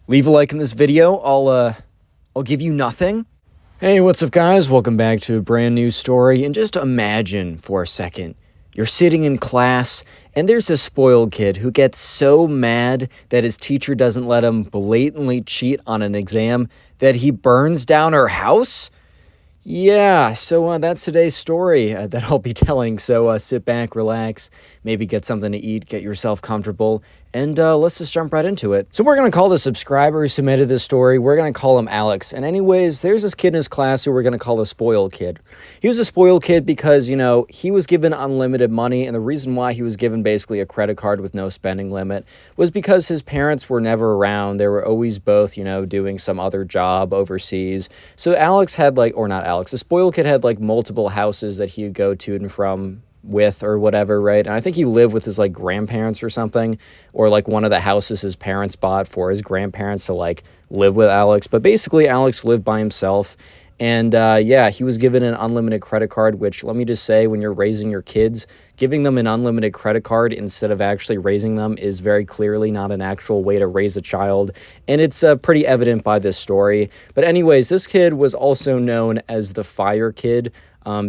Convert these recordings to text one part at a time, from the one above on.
Leave a like in this video. I'll give you nothing. Hey, what's up, guys? Welcome back to a brand new story. And just imagine for a second, you're sitting in class and there's a spoiled kid who gets so mad that his teacher doesn't let him blatantly cheat on an exam that he burns down her house. Yeah, so that's today's story that I'll be telling. So sit back, relax, maybe get something to eat, get yourself comfortable, and let's just jump right into it. So we're going to call the subscriber who submitted this story, we're going to call him Alex. And anyways, there's this kid in his class who we're going to call the spoiled kid. He was a spoiled kid because, you know, he was given unlimited money, and the reason why he was given basically a credit card with no spending limit was because his parents were never around. They were always both, you know, doing some other job overseas. So Alex had the spoiled kid had like multiple houses that he would go to and from with or whatever, right? And I think he lived with his like grandparents or something, or like one of the houses his parents bought for his grandparents to like live with Alex. But basically Alex lived by himself. And yeah, he was given an unlimited credit card, which let me just say, when you're raising your kids, giving them an unlimited credit card instead of actually raising them is very clearly not an actual way to raise a child. And it's pretty evident by this story. But anyways, this kid was also known as the fire kid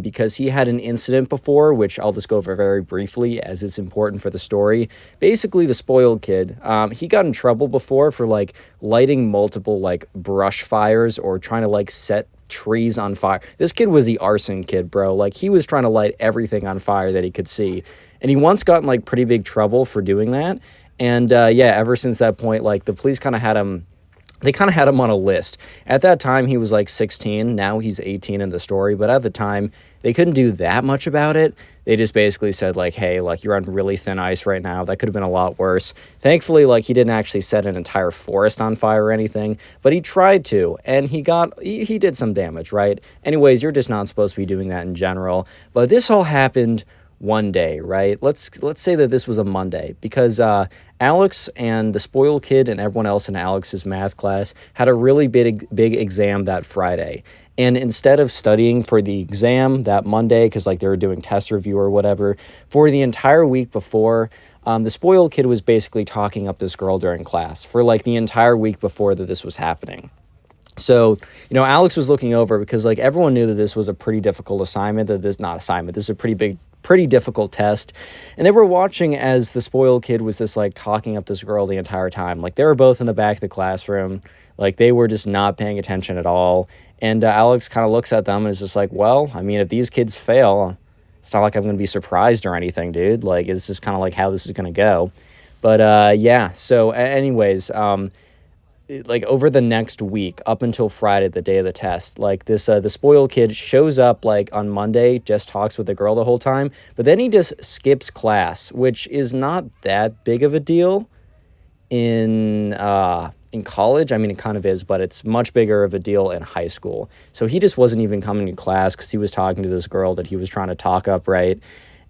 because he had an incident before, which I'll just go over very briefly as it's important for the story. Basically, the spoiled kid, he got in trouble before for like lighting multiple like brush fires or trying to like set trees on fire. This kid was the arson kid, bro. Like, he was trying to light everything on fire that he could see. And he once got in like pretty big trouble for doing that. And yeah, ever since that point, like the police kind of had him, they kind of had him on a list. At that time, he was like 16. Now he's 18 in the story. But at the time, they couldn't do that much about it. They just basically said, like, hey, like, you're on really thin ice right now. That could have been a lot worse. Thankfully, like, he didn't actually set an entire forest on fire or anything. But he tried to. And he did some damage, right? Anyways, you're just not supposed to be doing that in general. But this all happened one day, right? Let's say that this was a Monday, because Alex and the spoiled kid and everyone else in Alex's math class had a really big exam that Friday. And instead of studying for the exam that Monday, because like they were doing test review or whatever, for the entire week before, the spoiled kid was basically talking up this girl during class for like the entire week before that this was happening. So, you know, Alex was looking over because like everyone knew that this was a pretty difficult assignment, this is a pretty difficult test. And they were watching as the spoiled kid was just like talking up this girl the entire time. Like, they were both in the back of the classroom. Like, they were just not paying attention at all. And Alex kind of looks at them and is just like, well, I mean, if these kids fail, it's not like I'm going to be surprised or anything, dude. Like, it's just kind of like how this is going to go. But yeah, so anyways, like over the next week up until Friday, the day of the test, like this the spoiled kid shows up like on Monday, just talks with the girl the whole time, but then he just skips class, which is not that big of a deal in college. I mean, it kind of is, but it's much bigger of a deal in high school. So he just wasn't even coming to class because he was talking to this girl that he was trying to talk up, right?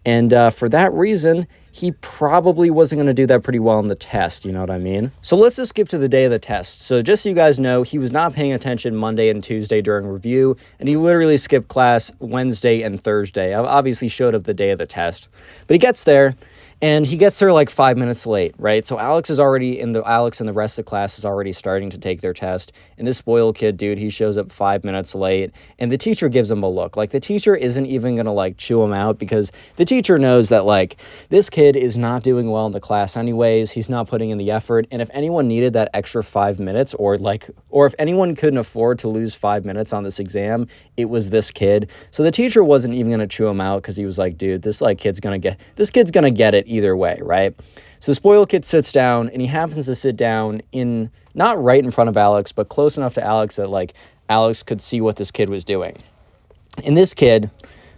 And for that reason, he probably wasn't going to do that pretty well on the test, you know what I mean? So let's just skip to the day of the test. So just so you guys know, he was not paying attention Monday and Tuesday during review, and he literally skipped class Wednesday and Thursday. I obviously showed up the day of the test. But he gets there, and he gets there like 5 minutes late, right? So Alex and the rest of the class is already starting to take their test. And this spoiled kid, dude, he shows up 5 minutes late, and the teacher gives him a look. Like, the teacher isn't even going to like chew him out, because the teacher knows that like this kid is not doing well in the class anyways. He's not putting in the effort. And if anyone needed that extra 5 minutes, or if anyone couldn't afford to lose 5 minutes on this exam, it was this kid. So the teacher wasn't even going to chew him out, because he was like, dude, this kid's going to get it either way, right? So the spoiled kid sits down, and he happens to sit down in, not right in front of Alex, but close enough to Alex that like Alex could see what this kid was doing. And this kid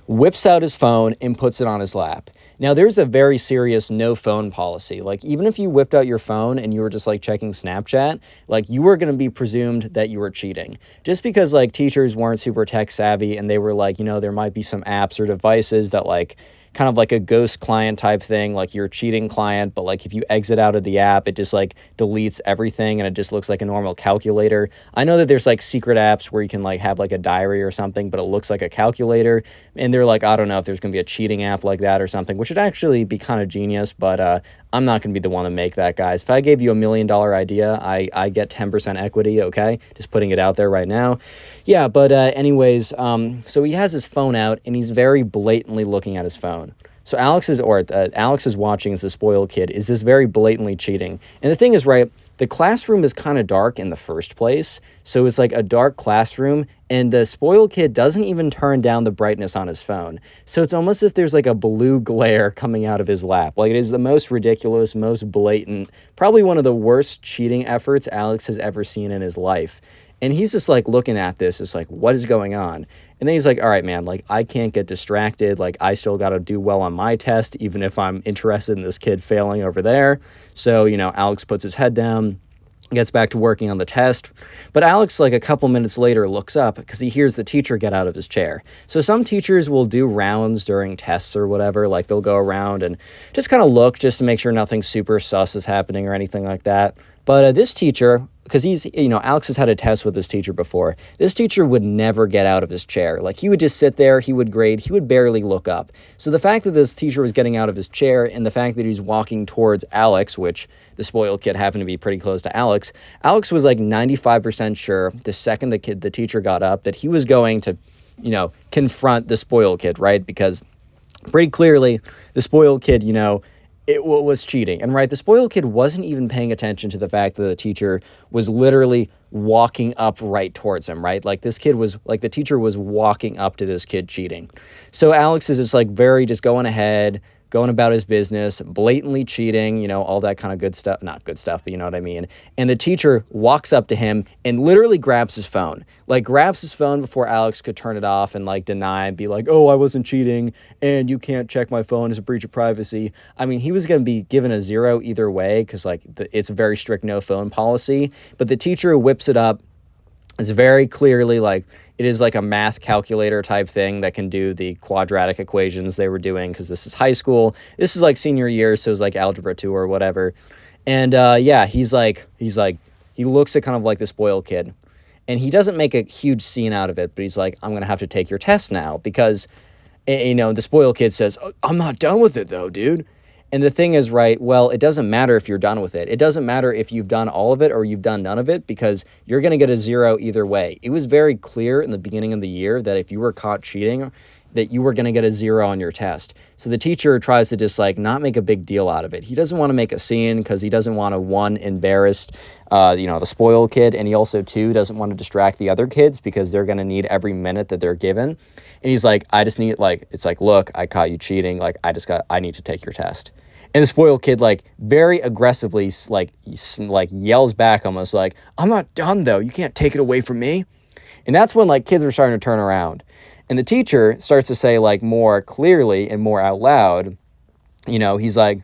whips out his phone and puts it on his lap. Now, there's a very serious no phone policy. Like, even if you whipped out your phone and you were just like checking Snapchat, like, you were going to be presumed that you were cheating. Just because like teachers weren't super tech savvy, and they were like, you know, there might be some apps or devices that like kind of like a ghost client type thing, like your cheating client, but like if you exit out of the app, it just like deletes everything and it just looks like a normal calculator. I know that there's like secret apps where you can like have like a diary or something, but it looks like a calculator. And they're like, I don't know if there's going to be a cheating app like that or something, which would actually be kind of genius, but I'm not going to be the one to make that, guys. If I gave you $1 million idea, I get 10% equity, okay? Just putting it out there right now. Yeah, but anyways, so he has his phone out, and he's very blatantly looking at his phone. So Alex is watching as the spoiled kid is just very blatantly cheating. And the thing is, right, the classroom is kind of dark in the first place. So it's like a dark classroom, and the spoiled kid doesn't even turn down the brightness on his phone. So it's almost as if there's like a blue glare coming out of his lap. Like, it is the most ridiculous, most blatant, probably one of the worst cheating efforts Alex has ever seen in his life. And he's just like looking at this, it's like, what is going on? And then he's like, all right, man, like, I can't get distracted. Like, I still got to do well on my test, even if I'm interested in this kid failing over there. So, Alex puts his head down, gets back to working on the test. But Alex, like a couple minutes later, looks up because he hears the teacher get out of his chair. So some teachers will do rounds during tests or whatever. Like, they'll go around and just kind of look just to make sure nothing super sus is happening or anything like that. But this teacher, because Alex has had a test with this teacher before. This teacher would never get out of his chair. Like, he would just sit there, he would grade, he would barely look up. So the fact that this teacher was getting out of his chair and the fact that he's walking towards Alex, which the spoiled kid happened to be pretty close to Alex was like 95% sure the second the teacher got up that he was going to, confront the spoiled kid, right? Because pretty clearly the spoiled kid, it was cheating. And right, the spoiled kid wasn't even paying attention to the fact that the teacher was literally walking up right towards him, right? Like, this kid was, like, the teacher was walking up to this kid cheating. So Alex is just like just going ahead, going about his business, blatantly cheating, all that kind of good stuff. Not good stuff, but you know what I mean. And the teacher walks up to him and literally grabs his phone. Like, grabs his phone before Alex could turn it off and, like, deny and be like, oh, I wasn't cheating, and you can't check my phone. It's a breach of privacy. I mean, he was going to be given a 0 either way because, like, it's a very strict no phone policy. But the teacher whips it up. It's very clearly, like, it is like a math calculator type thing that can do the quadratic equations they were doing because this is high school. This is like senior year, so it's like algebra 2 or whatever. And yeah, he looks at kind of like the spoiled kid. And he doesn't make a huge scene out of it, but he's like, I'm going to have to take your test now because, the spoiled kid says, oh, I'm not done with it though, dude. And the thing is, right, well, it doesn't matter if you're done with it. It doesn't matter if you've done all of it or you've done none of it because you're going to get a 0 either way. It was very clear in the beginning of the year that if you were caught cheating, that you were going to get a 0 on your test. So the teacher tries to just, like, not make a big deal out of it. He doesn't want to make a scene because he doesn't want to, 1, embarrass, the spoiled kid, and he also, 2, doesn't want to distract the other kids because they're going to need every minute that they're given. And he's like, I just need, like, it's like, look, I caught you cheating. Like, I need to take your test. And the spoiled kid, like, very aggressively, like yells back almost like, I'm not done, though. You can't take it away from me. And that's when, like, kids are starting to turn around. And the teacher starts to say, like, more clearly and more out loud, he's like,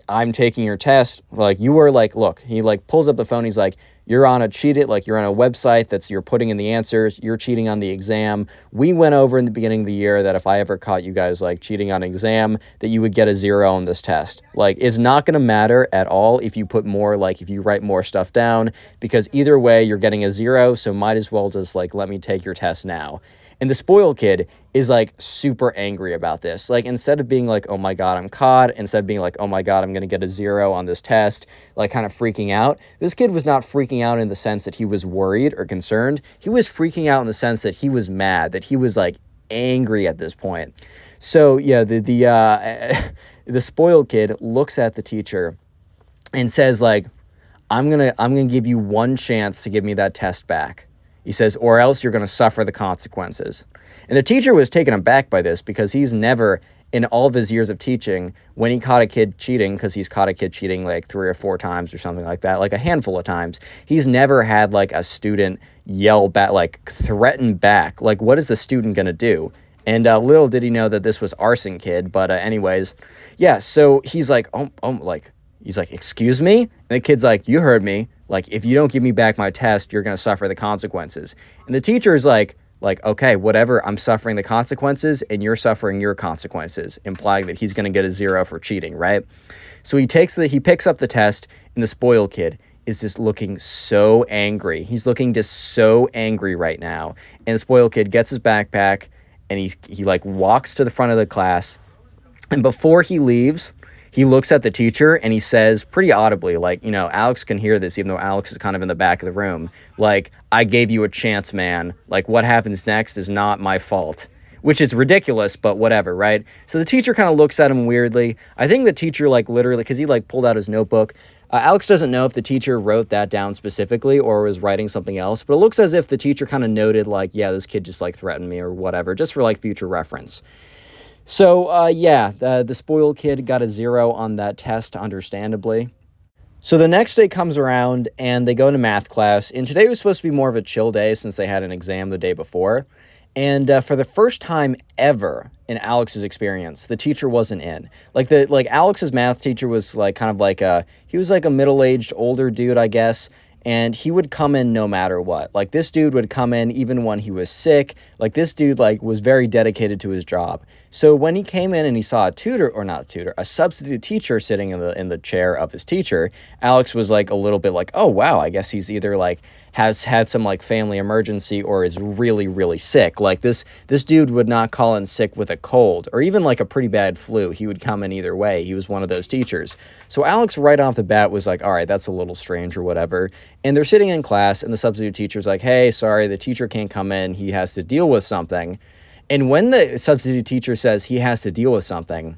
I'm taking your test. Like, you were, like, look, he, like, pulls up the phone. He's like, you're on a website you're putting in the answers. You're cheating on the exam. We went over in the beginning of the year that if I ever caught you guys, like, cheating on an exam, that you would get a 0 on this test. Like, it's not going to matter at all if you put more, like, if you write more stuff down, because either way, you're getting a 0, so might as well just, like, let me take your test now. And the spoiled kid is, like, super angry about this. Like, instead of being like, oh my God, I'm caught, instead of being like, oh my God, I'm going to get a 0 on this test, like, kind of freaking out, this kid was not freaking out in the sense that he was worried or concerned. He was freaking out in the sense that he was mad, that he was, like, angry at this point. So, yeah, the spoiled kid looks at the teacher and says, like, I'm gonna give you one chance to give me that test back. He says, or else you're going to suffer the consequences. And the teacher was taken aback by this because he's never, in all of his years of teaching, when he caught a kid cheating, because he's caught a kid cheating like 3 or 4 times or something like that, like a handful of times, he's never had, like, a student yell back, like, threaten back. Like, what is the student going to do? And little did he know that this was Arson Kid. But anyways, yeah, so he's like, he's like, excuse me? And the kid's like, you heard me. Like, if you don't give me back my test, you're going to suffer the consequences. And the teacher is like, Like, okay, whatever, I'm suffering the consequences and you're suffering your consequences, implying that he's going to get a 0 for cheating, right? So he picks up the test, and the spoiled kid is just looking so angry. He's looking just so angry right now. And the spoiled kid gets his backpack and he like walks to the front of the class. And before he leaves, he looks at the teacher and he says pretty audibly, like, you know, Alex can hear this, even though Alex is kind of in the back of the room. Like, I gave you a chance, man. Like, what happens next is not my fault. Which is ridiculous, but whatever, right? So the teacher kind of looks at him weirdly. I think the teacher, like, literally, because he, like, pulled out his notebook. Alex doesn't know if the teacher wrote that down specifically or was writing something else, but it looks as if the teacher kind of noted, like, yeah, this kid just, like, threatened me or whatever, just for, like, future reference. So, yeah, the spoiled kid got a 0 on that test, understandably. So the next day comes around, and they go into math class, and today was supposed to be more of a chill day since they had an exam the day before. And for the first time ever in Alex's experience, the teacher wasn't in. Like Alex's math teacher was like kind of like he was like a middle-aged older dude, I guess. And he would come in no matter what. Like, this dude would come in even when he was sick. Like, this dude, like, was very dedicated to his job. So when he came in and he saw a substitute teacher sitting in the chair of his teacher, Alex was, like, a little bit like, oh, wow, I guess he's either, like, has had some, like, family emergency or is really, really sick. Like, this dude would not call in sick with a cold or even, like, a pretty bad flu. He would come in either way. He was one of those teachers. So Alex, right off the bat, was like, all right, that's a little strange or whatever. And they're sitting in class, and the substitute teacher's like, hey, sorry, the teacher can't come in. He has to deal with something. And when the substitute teacher says he has to deal with something,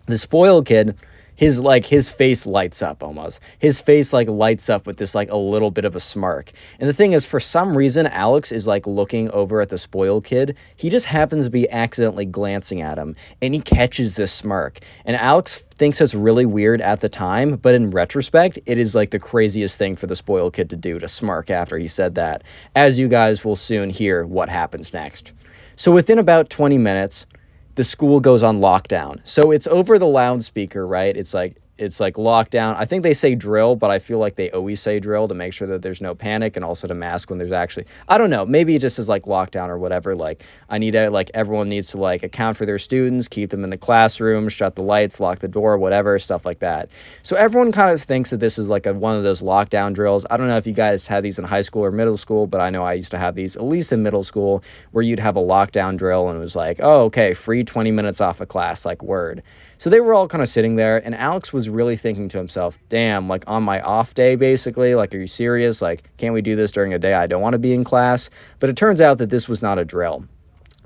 the spoiled kid, his face lights up almost. His face, like, lights up with this, like, a little bit of a smirk. And the thing is, for some reason, Alex is, like, looking over at the spoiled kid. He just happens to be accidentally glancing at him, and he catches this smirk. And Alex thinks it's really weird at the time, but in retrospect, it is, like, the craziest thing for the spoiled kid to do, to smirk after he said that. As you guys will soon hear what happens next. So within about 20 minutes, the school goes on lockdown. So it's over the loudspeaker, right? It's like lockdown. I think they say drill, but I feel like they always say drill to make sure that there's no panic and also to mask when there's actually, I don't know, maybe it just is like lockdown or whatever. Like, everyone needs to, like, account for their students, keep them in the classroom, shut the lights, lock the door, whatever, stuff like that. So everyone kind of thinks that this is like one of those lockdown drills. I don't know if you guys had these in high school or middle school, but I know I used to have these, at least in middle school, where you'd have a lockdown drill and it was like, oh, okay, free 20 minutes off of class, like, word. So they were all kind of sitting there, and Alex was really thinking to himself, damn, like, on my off day, basically, like, are you serious? Like, can't we do this during a day I don't want to be in class? But it turns out that this was not a drill.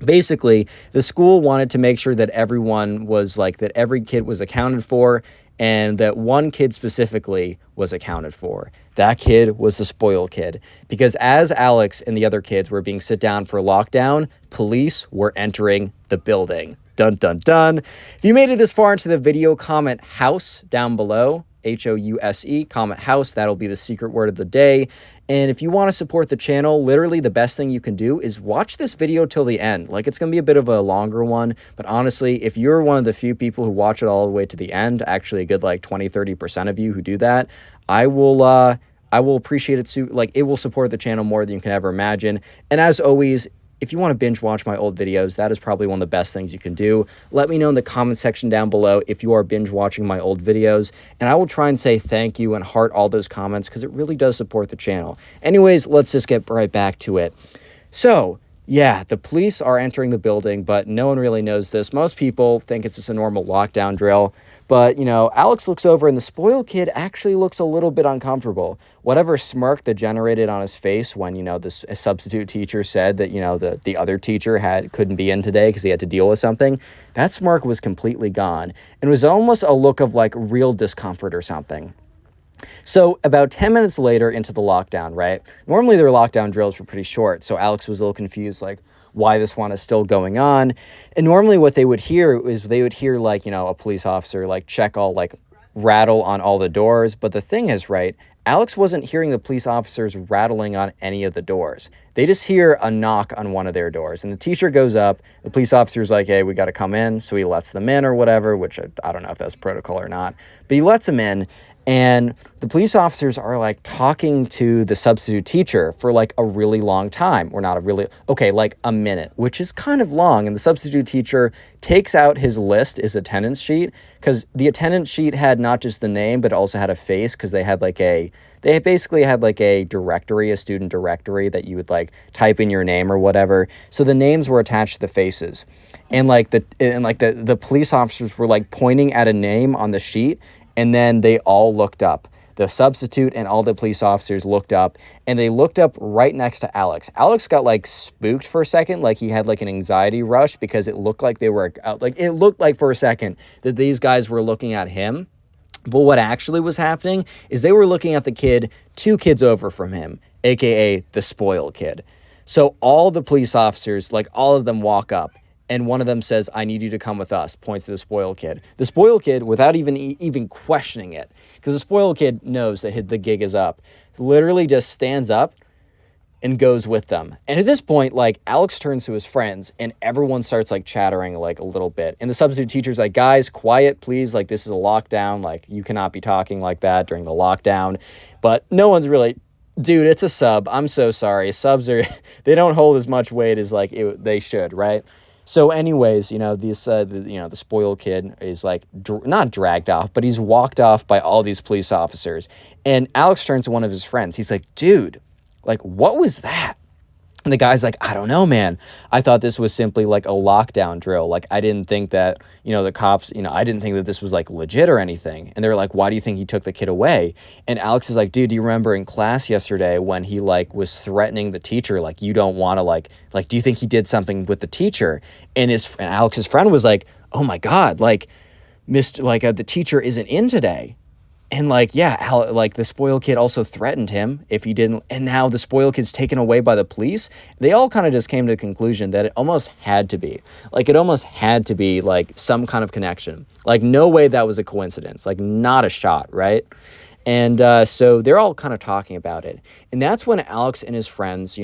Basically, the school wanted to make sure that everyone was, like, that every kid was accounted for, and that one kid specifically was accounted for. That kid was the spoiled kid. Because as Alex and the other kids were being sit down for lockdown, police were entering the building. Dun, dun, dun. If you made it this far into the video, comment house down below. House, comment house. That'll be the secret word of the day. And if you want to support the channel, literally the best thing you can do is watch this video till the end. Like, it's going to be a bit of a longer one, but honestly, if you're one of the few people who watch it all the way to the end, actually a good like 20-30% of you who do that, I will appreciate it. Like, it will support the channel more than you can ever imagine. And as always, if you want to binge watch my old videos, that is probably one of the best things you can do. Let me know in the comment section down below if you are binge watching my old videos, and I will try and say thank you and heart all those comments because it really does support the channel. Anyways, let's just get right back to it. So, yeah, the police are entering the building, but no one really knows this. Most people think it's just a normal lockdown drill. But, you know, Alex looks over and the spoiled kid actually looks a little bit uncomfortable. Whatever smirk that generated on his face when, you know, this substitute teacher said that, you know, the other teacher couldn't be in today because he had to deal with something, that smirk was completely gone. And it was almost a look of, like, real discomfort or something. So about 10 minutes later into the lockdown, right? Normally their lockdown drills were pretty short, so Alex was a little confused, like, why this one is still going on. And normally what they would hear is like, you know, a police officer, like, rattle on all the doors. But the thing is, right, Alex wasn't hearing the police officers rattling on any of the doors. They just hear a knock on one of their doors. And the teacher goes up, the police officer's like, hey, we got to come in. So he lets them in or whatever, which I don't know if that's protocol or not. But he lets them in. And the police officers are like talking to the substitute teacher for like a really long time, or not a really, okay, like a minute, which is kind of long. And the substitute teacher takes out his list, his attendance sheet, because the attendance sheet had not just the name, but also had a face, because they basically had like a directory, a student directory that you would like type in your name or whatever. So the names were attached to the faces. And the police officers were like pointing at a name on the sheet, and then they all looked up. The substitute and all the police officers looked up, and they looked up right next to Alex. Alex got like spooked for a second, like he had like an anxiety rush, because it looked like it looked like for a second that these guys were looking at him. But what actually was happening is they were looking at the kid 2 kids over from him, aka the spoiled kid. So all the police officers, like all of them, walk up, and one of them says, "I need you to come with us," points to the spoiled kid. The spoiled kid, without even questioning it, because the spoiled kid knows that the gig is up, literally just stands up and goes with them. And at this point, like, Alex turns to his friends, and everyone starts like chattering like a little bit. And the substitute teacher's like, "Guys, quiet, please. Like, this is a lockdown. Like, you cannot be talking like that during the lockdown." But no one's really... Dude, it's a sub. I'm so sorry. Subs they don't hold as much weight as like they should, right? So anyways, the spoiled kid is like not dragged off, but he's walked off by all these police officers. And Alex turns to one of his friends. He's like, "Dude, like, what was that?" And the guy's like, "I don't know, man. I thought this was simply like a lockdown drill. Like, I didn't think that, the cops, I didn't think that this was like legit or anything." And they're like, "Why do you think he took the kid away?" And Alex is like, "Dude, do you remember in class yesterday when he like was threatening the teacher? Like, you don't want to like, do you think he did something with the teacher?" And Alex's friend was like, "Oh my God, like, the teacher isn't in today." And like, yeah, like the spoiled kid also threatened him if he didn't. And now the spoiled kid's taken away by the police. They all kind of just came to the conclusion that it almost had to be. Like, it almost had to be like some kind of connection. Like, no way that was a coincidence. Like, not a shot, right? And so they're all kind of talking about it. And that's when Alex and his friends,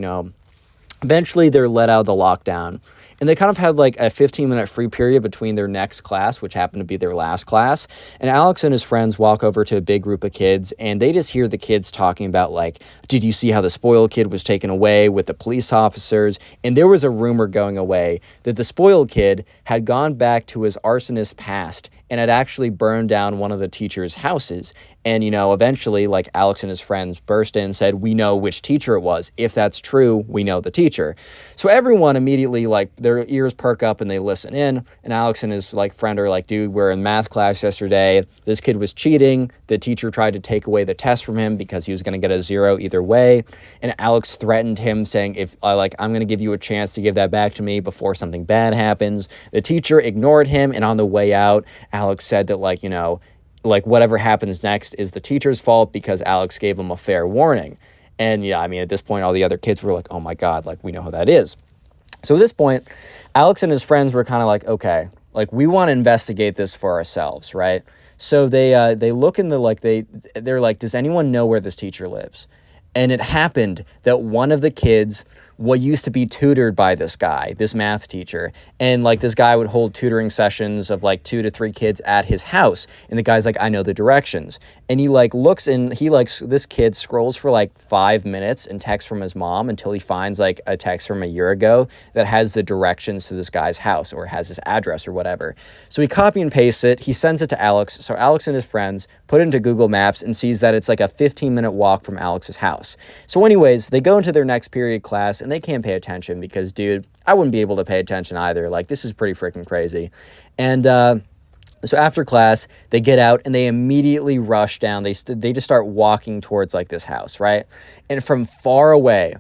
eventually they're let out of the lockdown. And they kind of had like a 15-minute free period between their next class, which happened to be their last class. And Alex and his friends walk over to a big group of kids, and they just hear the kids talking about like, "Did you see how the spoiled kid was taken away with the police officers?" And there was a rumor going away that the spoiled kid had gone back to his arsonist past and had actually burned down one of the teacher's houses. And, eventually, like, Alex and his friends burst in and said, "We know which teacher it was. If that's true, we know the teacher." So everyone immediately, like, their ears perk up and they listen in. And Alex and his, like, friend are like, "Dude, we're in math class yesterday. This kid was cheating. The teacher tried to take away the test from him because he was going to get a 0 either way. And Alex threatened him, saying, I'm going to give you a chance to give that back to me before something bad happens." The teacher ignored him. And on the way out, Alex said that, like, whatever happens next is the teacher's fault because Alex gave him a fair warning. And yeah, I mean, at this point, all the other kids were like, "Oh my God, like, we know who that is." So at this point, Alex and his friends were kind of like, "Okay, like, we want to investigate this for ourselves," right? So they look in they're like, "Does anyone know where this teacher lives?" And it happened that one of the kids used to be tutored by this guy, this math teacher. And like, this guy would hold tutoring sessions of like 2 to 3 kids at his house. And the guy's like, "I know the directions." And he like looks and this kid scrolls for like 5 minutes and texts from his mom until he finds like a text from a year ago that has the directions to this guy's house, or has his address or whatever. So he copy and pastes it. He sends it to Alex. So Alex and his friends put it into Google Maps and sees that it's like a 15-minute walk from Alex's house. So anyways, they go into their next period class and they can't pay attention because, dude, I wouldn't be able to pay attention either. Like, this is pretty freaking crazy. And so after class, they get out and they immediately rush down. They just start walking towards like this house, right? And from far away,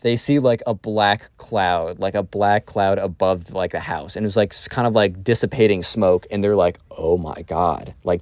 they see like a black cloud above like the house. And it was like kind of like dissipating smoke. And they're like, "Oh my God, like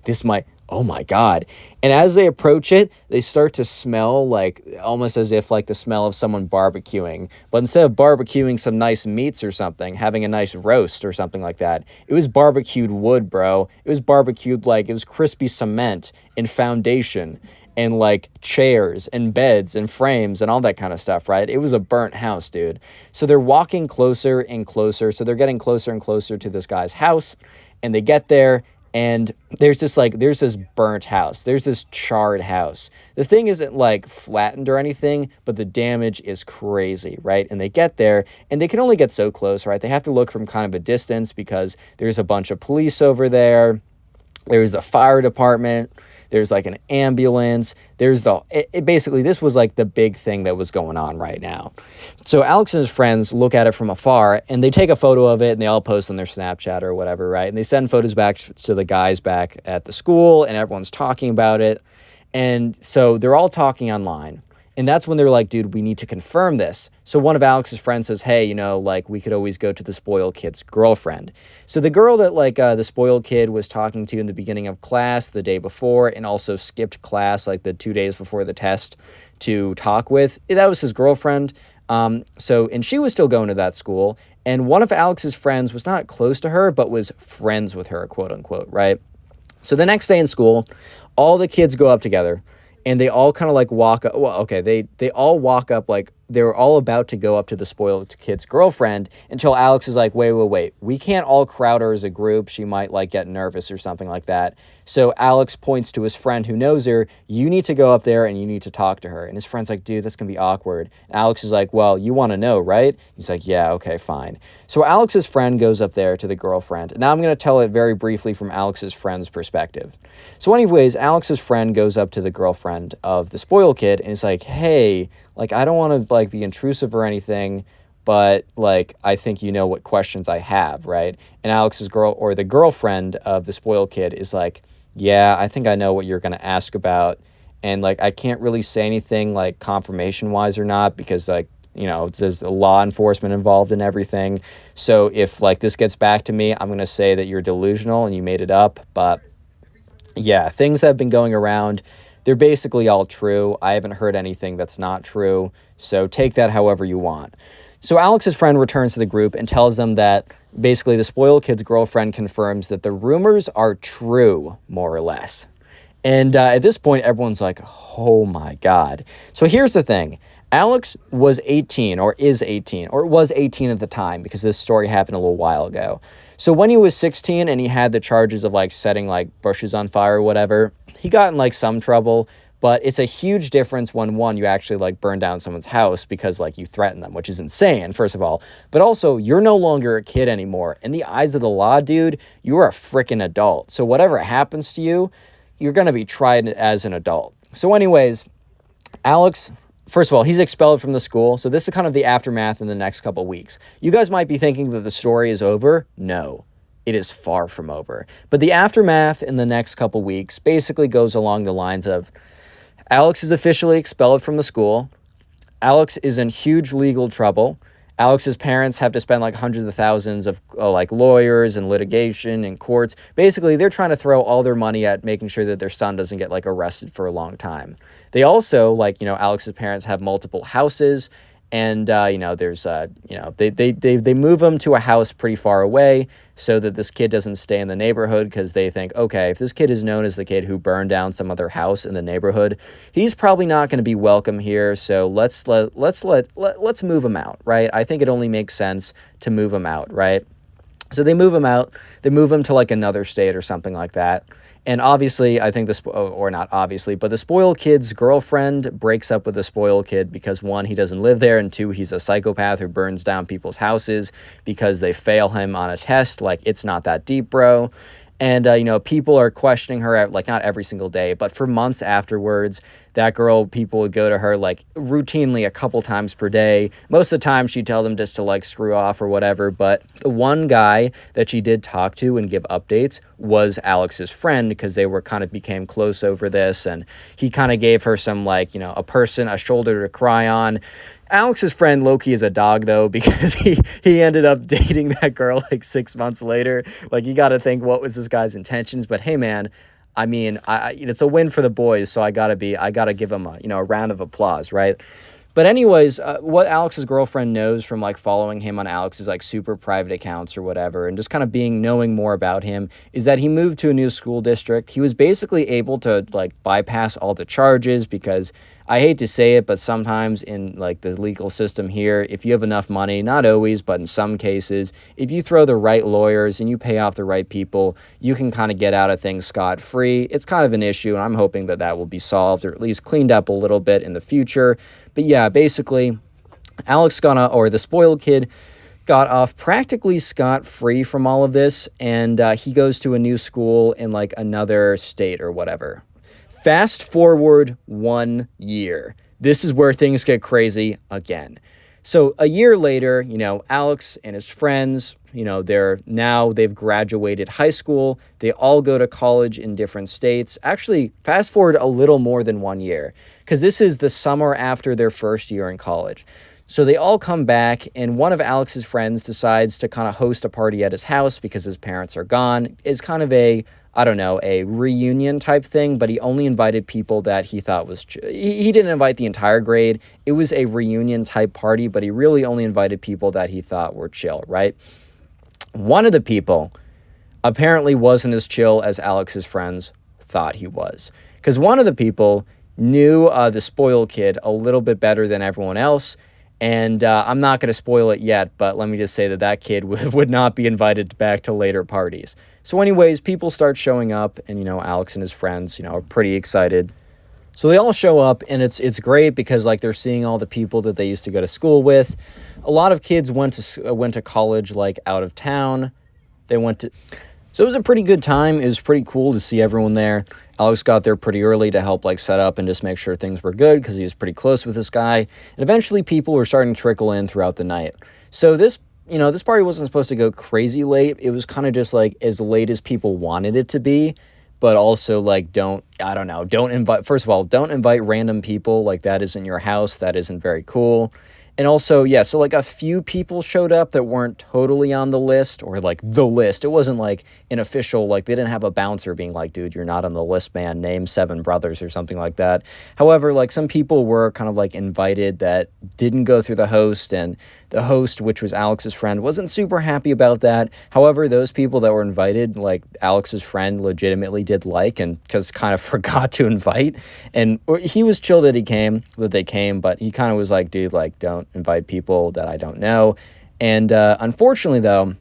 oh my God." And as they approach it, they start to smell like almost as if like the smell of someone barbecuing. But instead of barbecuing some nice meats or something, having a nice roast or something like that, it was barbecued wood, bro. It was barbecued, like, it was crispy cement and foundation and like chairs and beds and frames and all that kind of stuff, right? It was a burnt house, dude. So they're walking closer and closer. So they're getting closer and closer to this guy's house, and they get there. and there's this burnt house. There's this charred house. The thing isn't like flattened or anything, but the damage is crazy, right? And they get there and they can only get so close, right? They have to look from kind of a distance because there's a bunch of police over there. There's the fire department. There's like an ambulance. Basically, this was like the big thing that was going on right now. So Alex and his friends look at it from afar and they take a photo of it and they all post on their Snapchat or whatever, right? And they send photos back to the guys back at the school and everyone's talking about it. And so they're all talking online. And that's when they're like, dude, we need to confirm this. So one of Alex's friends says, hey, like we could always go to the spoiled kid's girlfriend. So the girl that the spoiled kid was talking to in the beginning of class the day before and also skipped class like the 2 days before the test to talk with, that was his girlfriend. And she was still going to that school. And one of Alex's friends was not close to her, but was friends with her, quote unquote, right? So the next day in school, all the kids go up together. And they all kind of like walk up. Well, okay, they all walk up like they were all about to go up to the spoiled kid's girlfriend until Alex is like, wait. We can't all crowd her as a group. She might like get nervous or something like that. So Alex points to his friend who knows her. You need to go up there and you need to talk to her. And his friend's like, dude, that's going to be awkward. And Alex is like, well, you want to know, right? He's like, yeah, okay, fine. So Alex's friend goes up there to the girlfriend. And now I'm going to tell it very briefly from Alex's friend's perspective. So anyways, Alex's friend goes up to the girlfriend of the spoiled kid and is like, hey, like, I don't want to like be intrusive or anything, but like, I think you know what questions I have, right? And Alex's the girlfriend of the spoiled kid is like, yeah, I think I know what you're going to ask about. And like, I can't really say anything like confirmation wise or not, because like, there's law enforcement involved in everything. So if like this gets back to me, I'm going to say that you're delusional and you made it up. But yeah, things have been going around. They're basically all true. I haven't heard anything that's not true. So take that however you want. So Alex's friend returns to the group and tells them that basically the spoiled kid's girlfriend confirms that the rumors are true, more or less. And at this point, everyone's like, oh my God. So here's the thing. Alex was 18 or is 18 or was 18 at the time because this story happened a little while ago. So when he was 16 and he had the charges of like setting like bushes on fire or whatever, he got in like some trouble. But it's a huge difference when, one, you actually like burn down someone's house because like you threaten them, which is insane, first of all. But also, you're no longer a kid anymore. In the eyes of the law, dude, you are a freaking adult. So whatever happens to you, you're going to be tried as an adult. So anyways, Alex, first of all, he's expelled from the school. So this is kind of the aftermath in the next couple weeks. You guys might be thinking that the story is over. No, it is far from over. But the aftermath in the next couple weeks basically goes along the lines of Alex is officially expelled from the school. Alex is in huge legal trouble. Alex's parents have to spend like hundreds of thousands of like lawyers and litigation and courts. Basically, they're trying to throw all their money at making sure that their son doesn't get like arrested for a long time. They also Alex's parents have multiple houses. And, there's, they move him to a house pretty far away so that this kid doesn't stay in the neighborhood because they think, okay, if this kid is known as the kid who burned down some other house in the neighborhood, he's probably not going to be welcome here. So let's move him out, right? I think it only makes sense to move him out, right? So they move him out. They move him to like another state or something like that. And obviously, I think or not obviously, but the spoiled kid's girlfriend breaks up with the spoiled kid because, one, he doesn't live there, and two, he's a psychopath who burns down people's houses because they fail him on a test. Like, it's not that deep, bro. And, people are questioning her, like, not every single day, but for months afterwards. That girl, people would go to her, like, routinely a couple times per day. Most of the time, she'd tell them just to, like, screw off or whatever. But the one guy that she did talk to and give updates was Alex's friend, because they became close over this. And he kind of gave her some, like, a shoulder to cry on. Alex's friend Loki is a dog, though, because he ended up dating that girl like 6 months later. Like, you got to think, what was this guy's intentions? But hey, man, I mean, it's a win for the boys, so I gotta give him a round of applause, right? But anyways, what Alex's girlfriend knows from like following him on Alex's like super private accounts or whatever, and just kind of knowing more about him, is that he moved to a new school district. He was basically able to like bypass all the charges because I hate to say it, but sometimes in like the legal system here, if you have enough money, not always, but in some cases, if you throw the right lawyers and you pay off the right people, you can kind of get out of things scot-free. It's kind of an issue, and I'm hoping that that will be solved or at least cleaned up a little bit in the future. But yeah, basically, or the spoiled kid, got off practically scot-free from all of this, and he goes to a new school in like another state or whatever. Fast forward 1 year. This is where things get crazy again. So a year later, Alex and his friends, they've graduated high school. They all go to college in different states. Actually, fast forward a little more than 1 year, because this is the summer after their first year in college. So they all come back, and one of Alex's friends decides to kind of host a party at his house because his parents are gone. It's kind of a reunion type thing, but he only invited people that he thought was... He didn't invite the entire grade. It was a reunion type party, but he really only invited people that he thought were chill, right? One of the people apparently wasn't as chill as Alex's friends thought he was, because one of the people knew the spoiled kid a little bit better than everyone else. And I'm not going to spoil it yet, but let me just say that kid would not be invited back to later parties. So anyways, people start showing up, and, Alex and his friends, are pretty excited. So they all show up, and it's great because, like, they're seeing all the people that they used to go to school with. A lot of kids went to college, like, out of town. So it was a pretty good time. It was pretty cool to see everyone there. Alex got there pretty early to help like set up and just make sure things were good because he was pretty close with this guy. And eventually people were starting to trickle in throughout the night. So this party wasn't supposed to go crazy late. It was kind of just like as late as people wanted it to be, but also like don't invite random people. Like that isn't your house. That isn't very cool. And also, yeah, so like a few people showed up that weren't totally on the list or like the list. It wasn't like an official, like they didn't have a bouncer being like, dude, you're not on the list, man. Name 7 brothers or something like that. However, like some people were kind of like invited that didn't go through the host, and the host, which was Alex's friend, wasn't super happy about that. However, those people that were invited, like Alex's friend legitimately did like and just kind of forgot to invite. And he was chill that they came, but he kind of was like, dude, like don't invite people that I don't know. And unfortunately, though,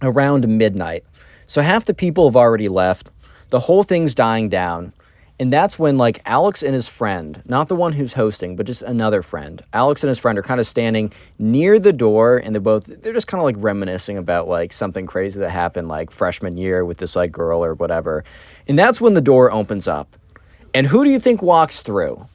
around midnight, so half the people have already left. The whole thing's dying down. And that's when, like, Alex and his friend, not the one who's hosting, but just another friend, Alex and his friend are kind of standing near the door, and they're just kind of, like, reminiscing about, like, something crazy that happened, like, freshman year with this, like, girl or whatever. And that's when the door opens up. And who do you think walks through?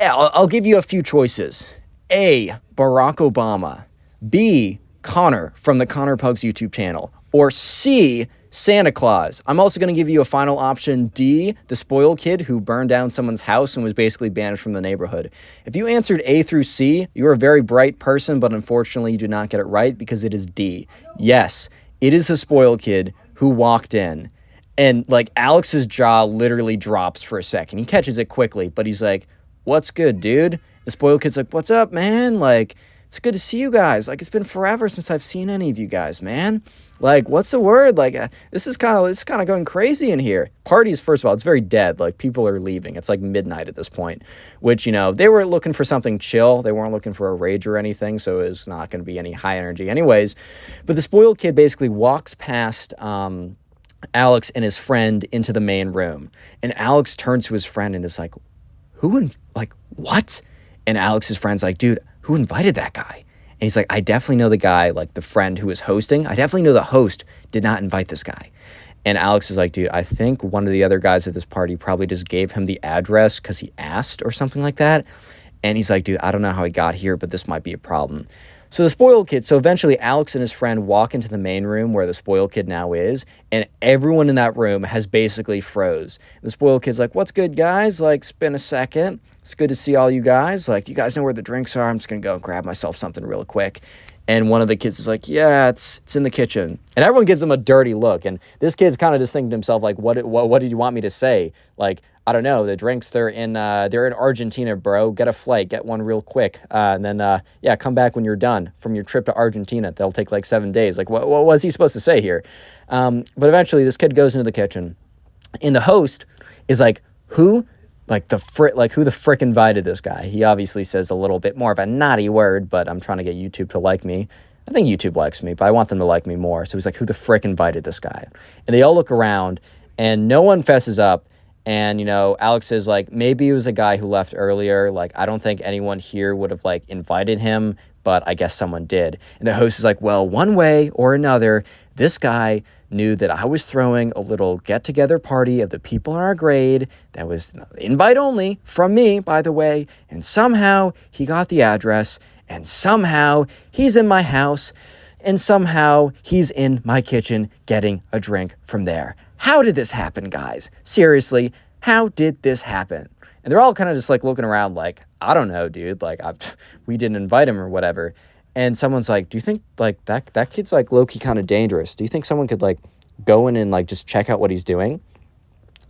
I'll give you a few choices. A, Barack Obama. B, Connor from the Connor Pugs YouTube channel. Or C, Santa Claus. I'm also going to give you a final option, D, the spoiled kid who burned down someone's house and was basically banished from the neighborhood. If you answered A through C, you're a very bright person, but unfortunately you did not get it right because it is D. Yes, it is the spoiled kid who walked in. And, like, Alex's jaw literally drops for a second. He catches it quickly, but he's like, what's good, dude? The spoiled kid's like, what's up, man? Like, it's good to see you guys. Like, it's been forever since I've seen any of you guys, man. Like, what's the word? Like, this is kind of going crazy in here. Parties, first of all, it's very dead. Like, people are leaving. It's like midnight at this point, which, they were looking for something chill. They weren't looking for a rage or anything, so it was not going to be any high energy anyways. But the spoiled kid basically walks past Alex and his friend into the main room. And Alex turns to his friend and is like, what? And Alex's friend's like, dude, who invited that guy? And he's like, I definitely know the guy, like the friend who was hosting. I definitely know the host did not invite this guy. And Alex is like, dude, I think one of the other guys at this party probably just gave him the address because he asked or something like that. And he's like, dude, I don't know how he got here, but this might be a problem. So the spoiled kid, so eventually Alex and his friend walk into the main room where the spoiled kid now is, and everyone in that room has basically froze. The spoiled kid's like, what's good, guys? Like, it's been a second. It's good to see all you guys. Like, you guys know where the drinks are? I'm just going to go grab myself something real quick. And one of the kids is like, yeah, it's in the kitchen. And everyone gives him a dirty look. And this kid's kind of just thinking to himself, like, what did you want me to say? Like, I don't know. The drinks, they're in Argentina, bro. Get a flight. Get one real quick. And then, come back when you're done from your trip to Argentina. They'll take like 7 days. Like, what was he supposed to say here? But eventually this kid goes into the kitchen. And the host is like, who like who the frick invited this guy? He obviously says a little bit more of a naughty word, but I'm trying to get YouTube to like me. I think YouTube likes me, but I want them to like me more. So he's like, who the frick invited this guy? And they all look around, and no one fesses up. And, Alex says, like, maybe it was a guy who left earlier. Like, I don't think anyone here would have, like, invited him, but I guess someone did. And the host is like, well, one way or another, this guy knew that I was throwing a little get-together party of the people in our grade that was invite only from me, by the way, and somehow he got the address, and somehow he's in my house, and somehow he's in my kitchen getting a drink from there. How did this happen, guys? Seriously, how did this happen? And they're all kind of just like looking around like, I don't know, dude. Like, we didn't invite him or whatever. And someone's like, do you think like that kid's like low-key kind of dangerous? Do you think someone could like go in and like just check out what he's doing?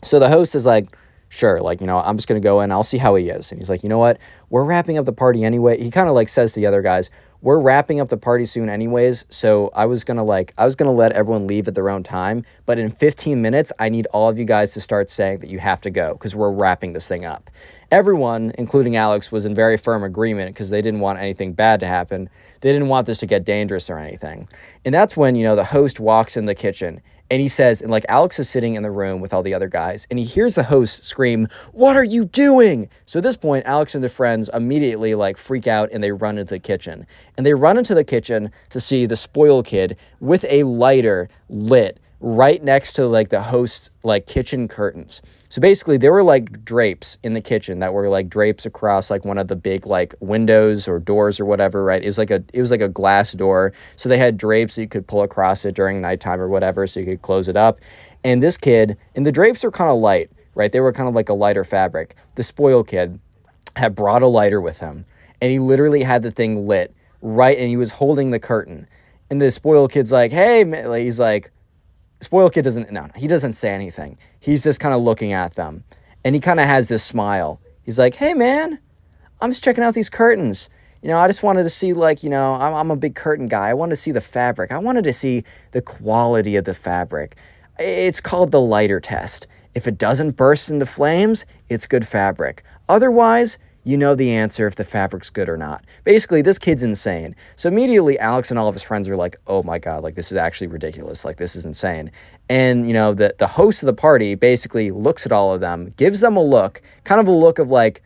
So the host is like, sure, like, I'm just going to go in. I'll see how he is. And he's like, you know what? We're wrapping up the party anyway. He kind of like says to the other guys, we're wrapping up the party soon anyways. So I was going to let everyone leave at their own time. But in 15 minutes, I need all of you guys to start saying that you have to go because we're wrapping this thing up. Everyone, including Alex, was in very firm agreement because they didn't want anything bad to happen. They didn't want this to get dangerous or anything. And that's when, the host walks in the kitchen. And he says, and like Alex is sitting in the room with all the other guys, and he hears the host scream, "What are you doing?" So at this point, Alex and the friends immediately like freak out and they run into the kitchen. And they run into the kitchen to see the spoiled kid with a lighter lit right next to like the host's like kitchen curtains. So basically there were like drapes in the kitchen that were like drapes across like one of the big like windows or doors or whatever, right? It was like a glass door. So they had drapes that you could pull across it during nighttime or whatever so you could close it up. And this kid, and the drapes are kind of light, right? They were kind of like a lighter fabric. The spoiled kid had brought a lighter with him and he literally had the thing lit right, and he was holding the curtain. And the spoiled kid's like, hey, man, he's like, spoiled kid he doesn't say anything. He's just kind of looking at them. And he kind of has this smile. He's like, hey, man, I'm just checking out these curtains. I just wanted to see, like, I'm a big curtain guy. I wanted to see the fabric. I wanted to see the quality of the fabric. It's called the lighter test. If it doesn't burst into flames, it's good fabric. Otherwise, you know the answer if the fabric's good or not. Basically, this kid's insane. So immediately, Alex and all of his friends are like, oh my God, like, this is actually ridiculous. Like, this is insane. And, the host of the party basically looks at all of them, gives them a look, kind of a look of like,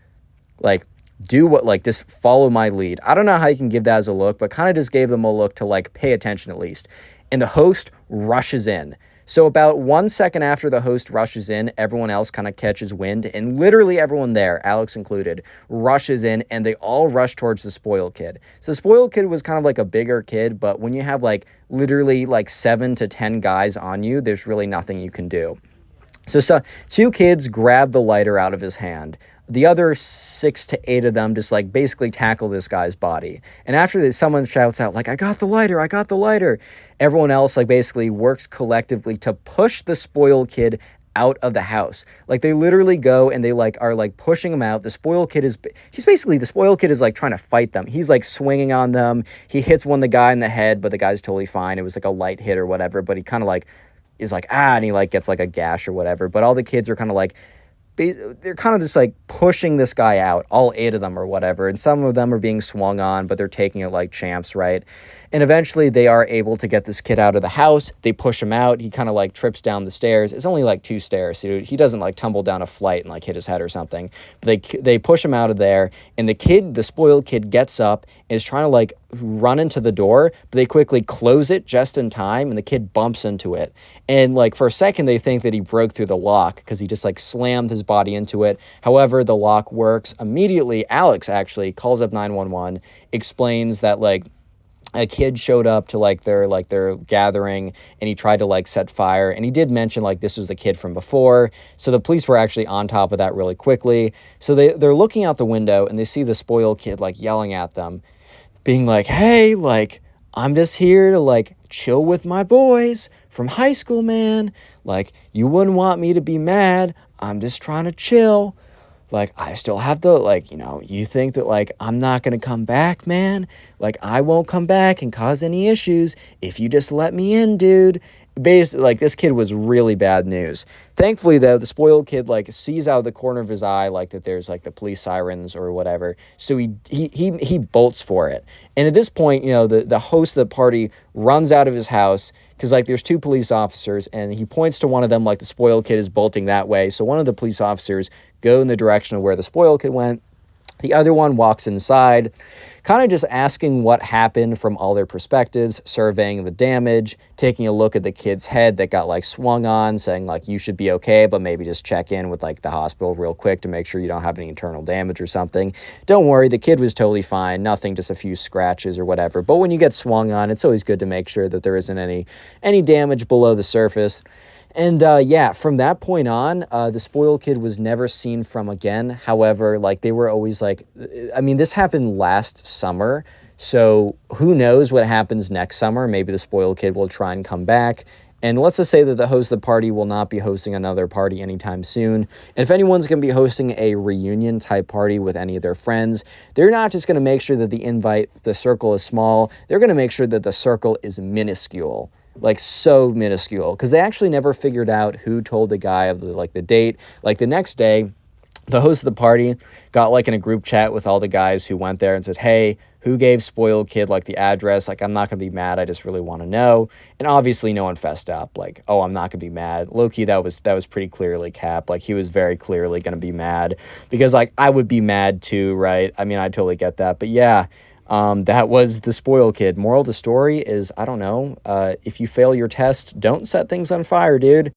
do what, like, just follow my lead. I don't know how you can give that as a look, but kind of just gave them a look to, like, pay attention at least. And the host rushes in. So about 1 second after the host rushes in, everyone else kind of catches wind, and literally everyone there, Alex included, rushes in, and they all rush towards the spoiled kid. So the spoiled kid was kind of like a bigger kid, but when you have like literally like 7 to 10 guys on you, there's really nothing you can do. So 2 kids grab the lighter out of his hand. The other 6 to 8 of them just like basically tackle this guy's body. And after this, someone shouts out like, I got the lighter. Everyone else like basically works collectively to push the spoiled kid out of the house. Like they literally go and they like are like pushing him out. The spoiled kid is like trying to fight them. He's like swinging on them. He hits the guy in the head, but the guy's totally fine. It was like a light hit or whatever, but he kind of like is like, and he like gets like a gash or whatever. But all the kids are kind of like, they're kind of just like pushing this guy out, all 8 of them or whatever. And some of them are being swung on, but they're taking it like champs, right? And eventually they are able to get this kid out of the house. They push him out. He kind of like trips down the stairs. It's only like 2 stairs. So he doesn't like tumble down a flight and like hit his head or something. But they push him out of there. And the spoiled kid gets up and is trying to like run into the door, but they quickly close it just in time, and the kid bumps into it. And like for a second they think that he broke through the lock because he just like slammed his body into it. However, the lock works. Immediately Alex actually calls up 911, explains that like a kid showed up to like their gathering, and he tried to like set fire, and he did mention like this was the kid from before. So the police were actually on top of that really quickly. So they're looking out the window and they see the spoiled kid like yelling at them, being like, hey, like, I'm just here to like chill with my boys from high school, man. Like, you wouldn't want me to be mad. I'm just trying to chill. Like, I still have the, like, you think that, like, I'm not going to come back, man? Like, I won't come back and cause any issues if you just let me in, dude. basically, like, this kid was really bad news. Thankfully, though, the spoiled kid, like, sees out of the corner of his eye, like, that there's, like, the police sirens or whatever. So he bolts for it. And at this point, you know, the host of the party runs out of his house because, like, there's two police officers, and he points to one of them, like, the spoiled kid is bolting that way. So one of the police officers go in the direction of where the spoiled kid went. The other one walks inside, kind of just asking what happened from all their perspectives, surveying the damage, taking a look at the kid's head that got, like, swung on, saying, like, you should be okay, but maybe just check in with, like, the hospital real quick to make sure you don't have any internal damage or something. Don't worry, the kid was totally fine, nothing, just a few scratches or whatever. But when you get swung on, it's always good to make sure that there isn't any damage below the surface. And yeah, from that point on, the spoiled kid was never seen from again. However, like, they were always like, I mean, this happened last summer. So who knows what happens next summer? Maybe the spoiled kid will try and come back. And let's just say that the host of the party will not be hosting another party anytime soon. And if anyone's going to be hosting a reunion type party with any of their friends, they're not just going to make sure that the circle is small. They're going to make sure that the circle is minuscule. Like, so minuscule, because they actually never figured out who told the guy of the date. Like, the next day, the host of the party got, like, in a group chat with all the guys who went there and said, hey, who gave spoiled kid, like, the address? Like, I'm not gonna be mad, I just really want to know. And obviously no one fessed up, like, oh, I'm not gonna be mad. Low-key, that was pretty clearly Cap. Like, he was very clearly gonna be mad, because, like, I would be mad too, right? I mean, I totally get that. But yeah, that was the spoiled kid. Moral of the story is, I don't know, if you fail your test, don't set things on fire, dude.